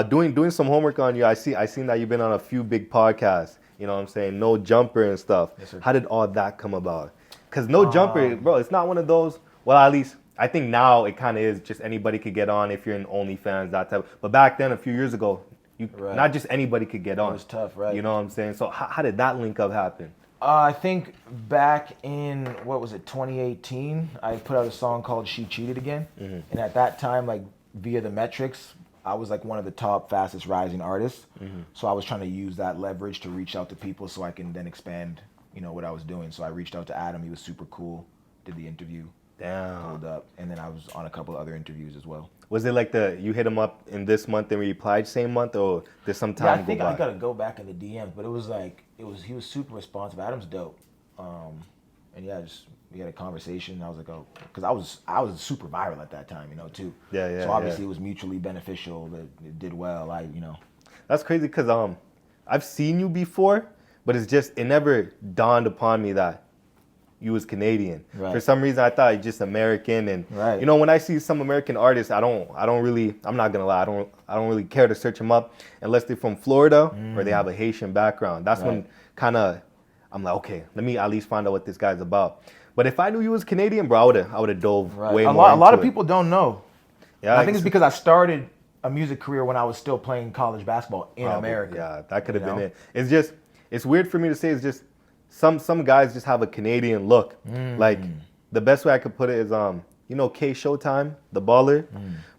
Doing some homework on you. I seen that you've been on a few big podcasts. You know what I'm saying? No Jumper and stuff. Yes, sir. How did all that come about? Because No Jumper, bro, it's not one of those. Well, at least I think now it kind of is. Just anybody could get on if you're in OnlyFans, that type. But back then, a few years ago, not just anybody could get on. It was tough, right? You know what I'm saying? So how did that link up happen? I think back in, 2018, I put out a song called She Cheated Again. Mm-hmm. And at that time, like, via the metrics, I was like one of the top fastest rising artists. Mm-hmm. So I was trying to use that leverage to reach out to people so I can then expand, what I was doing. So I reached out to Adam. He was super cool, did the interview. Damn. Pulled up, and then I was on a couple of other interviews as well. Was it like you hit him up in this month and replied same month, or did some time go by? I think I gotta go back in the DMs, but it was like he was super responsive. Adam's dope, and yeah, we had a conversation. And I was like, oh, because I was super viral at that time, too. Yeah. So obviously it was mutually beneficial. That it did well. That's crazy because I've seen you before, but it never dawned upon me that you was Canadian. Right. For some reason, I thought you're just American, and right. When I see some American artists, I'm not gonna lie, I don't really care to search them up unless they're from Florida or they have a Haitian background. That's when kind of I'm like, okay, let me at least find out what this guy's about. But if I knew you was Canadian, bro, I would have dove way more. A lot of people don't know. Yeah, I think it's because I started a music career when I was still playing college basketball in America. Yeah, that could have been it. It's weird for me to say. It's just some guys just have a Canadian look. Like the best way I could put it is K Showtime, the baller.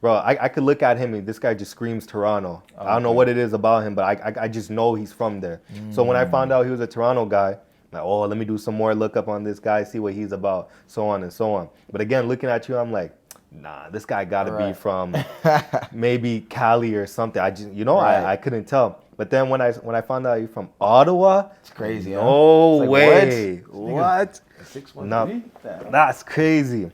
Bro, I could look at him and this guy just screams Toronto. I don't know what it is about him, but I just know he's from there. So when I found out he was a Toronto guy, like, oh, let me do some more look up on this guy, see what he's about, so on and so on. But again, looking at you, I'm like, nah, this guy gotta be from maybe Cali or something. I just I couldn't tell. But then when I found out you're from Ottawa, it's crazy. No it's like, way. What? 613? No, that's crazy.